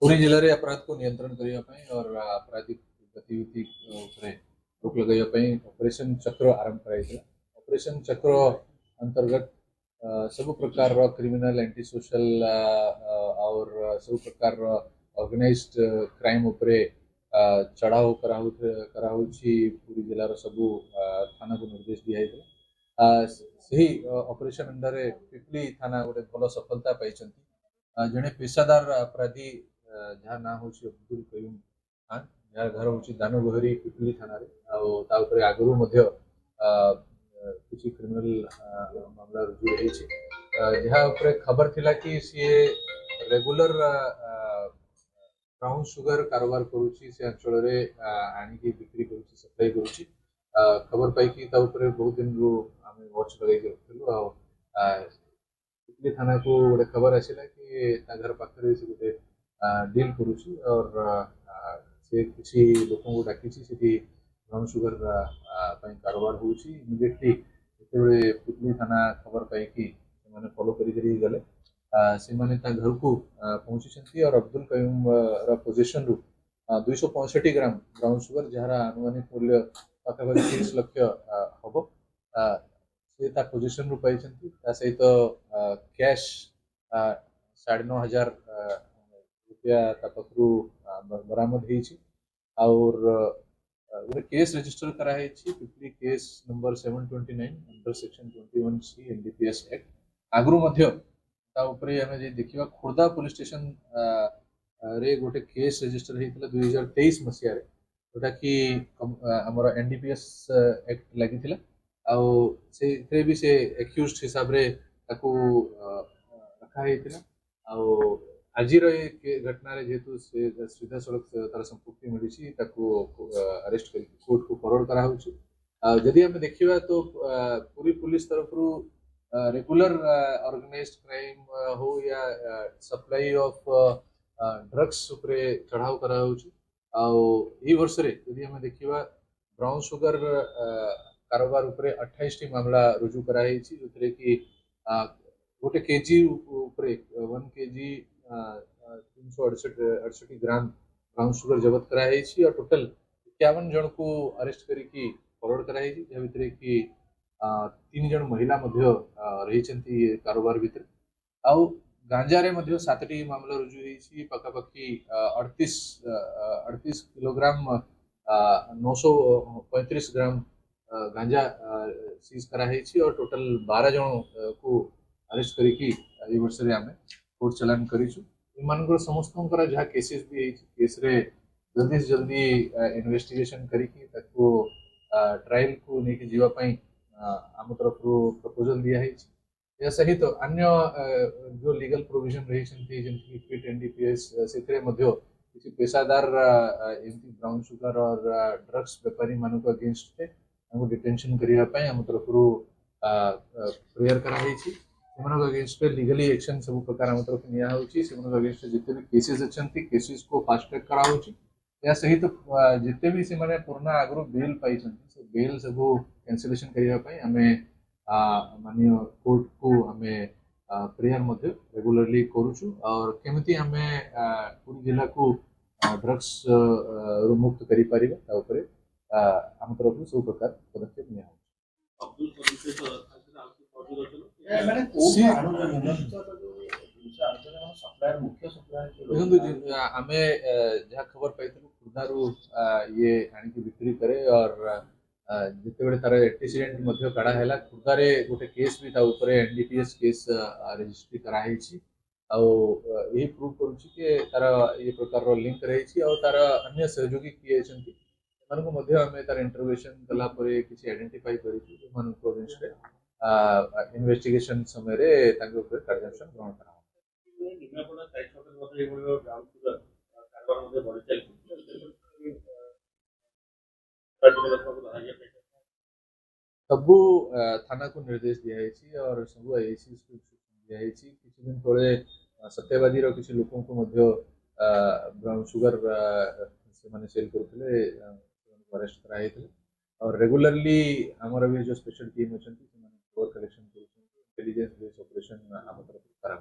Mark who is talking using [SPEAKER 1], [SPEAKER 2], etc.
[SPEAKER 1] पुरी जिले में अपराध को नियंत्रण करने और आपराधिक गतिविधि रोक लगाई ऑपरेशन चक्र आरंभ कराई। ऑपरेशन चक्र अंतर्गत सब प्रकार क्रिमिनल एंटी सोशल और सब प्रकार ऑर्गेनाइज्ड क्राइम उपरे चढ़ाव कराऊची पूरी जिलार सबू थाना को निर्देश दिया। सही ऑपरेशन अंडर पिपली थाना गोटे भल सफलता पाई। जड़े पेशादार अपराधी जहाँ ना हूँ अब्दुल कयूम खान यार घर हूँ दानगोहरी पिपली थाना रे आगु किसी क्रिमिनल मामला रुजु रही जहाँ खबर थिला कि सी रेगुलर ब्राउन सुगर कारोबार करुच्ची से अंचल आनिकी बिक्री करुच्ची सप्लाई करुच्ची खबर पाई बहुत दिन रू आम वॉच लगे रखलु पिपली थाना को गोटे खबर आसला कि घर पाखे से गोटे डील करुच्ची और से किसी लोक डाकी ब्राउन सुगर कारोबार होची इमिडिएटली जिते पिपली थाना खबर पाई फॉलो करी गले से घर को पहुंची और अब्दुल कयूम पोजिशन रु 265 ग्राम ब्राउन सुगर जार आनुमानिक मूल्य पाखापाखि 30 लक्ष हम से पोजिशन रु पाई सहित कैश 9,500 रुपया पाखु बरामद और गोटे केस रजिस्टर कराई Pipili case number 729 under section 21C NDPS act आगु देखा खोर्धा पुलिस स्टेशन रे गोटे केस रजिस्टर होता 2023 मसीह जोटा कि आमर NDPS एक्ट लगी से भी से एक्यूज्ड हिसाब रे रखाई आज घटना जेहेतु सीधा सड़क तार संपुक्ति मिली अरेस्ट कर कोर्ट को फरवर्ड करा जदि आम देखा तो पूरी पुलिस तरफ रेगुलर ऑर्गेनाइज्ड क्राइम हो या सप्लाई ऑफ ड्रग्स उपरे चढ़ाव करा वर्ष यदि आम देखा ब्राउन सुगर कारोबार उपरे 28 टी मामला रुजु कराई जो कि गोटे केजी उपरे 1 केजी 368 ग्राम ब्राउन सुगर जबत कराई और टोटल 51 जन को अरेस्ट करी फरवर्ड कराई भितर कि 3 जन महिला रही कारोबार भितर आउ गांजा रे 7टी मामला रुजु होती पखापाखि 38 किलोग्राम 935 ग्राम गांजा सीज कराई और टोटल 12 जन को अरेस्ट करी वर्ष आम कोर्ट चलान कर समस्त जहाँ केसेस भी केस रे जल्दी से जल्दी इन्वेस्टिगेशन करी ट्रायल को लेकिन जीवाई आम तरफ प्रपोजल दिया सहित अन्य जो लीगल प्रोविजन रही फिट NDPS से किसी पेशादार ब्राउन सुगर और ड्रग्स बेपारी मान अगेंस्ट डिटेंशन करने आम तरफ प्रेयर कराई अगेंस्ट लीगली एक्शन सब प्रकार आम तरफ निया अगेंस्ट जिते भी केसेस अच्छा केसेस को फास्ट ट्रैक करा सहित जिते भी से पुराना आगु बेल पाई बेल सब कैंसिलेशन करने माननीय कोर्ट को आम प्रेयर रेगुलरली करुचु और केमिति आम पूरी जिला को ड्रग्स मुक्त करें आम तरफ सब प्रकार पदक्षेप निया देखो आम जहाँ खबर पाई खुर्दारू ये आनिकी बिक्री करे और जिते तार एंटीसीडेंट काढ़ा है खुर्दार गोटे केस भी NDPS केस रजिस्ट्री कराई यही प्रूव करुच्ची तार ये प्रकार लिंक रही और तार अन्य सहयोगी किए आम तार इंटरवेशन कलापर किसी आइडेंटिफाई कर इन्वेस्टिगेशन समय कार्यानुष्ठान ग्रहण करा सबू थाना को निर्देश दिखाई और सब AIC को दिखाई किसी दिन तले सत्यवादी किसी लोक ब्राउन सुगर से सेल करते अरेस्ट कराई और रेगुलरली आमर भी जो स्पेशल टीम अच्छा खबर कलेक्शन इंटेलिजेंस बेस्ड ऑपरेशन आम तरफ करा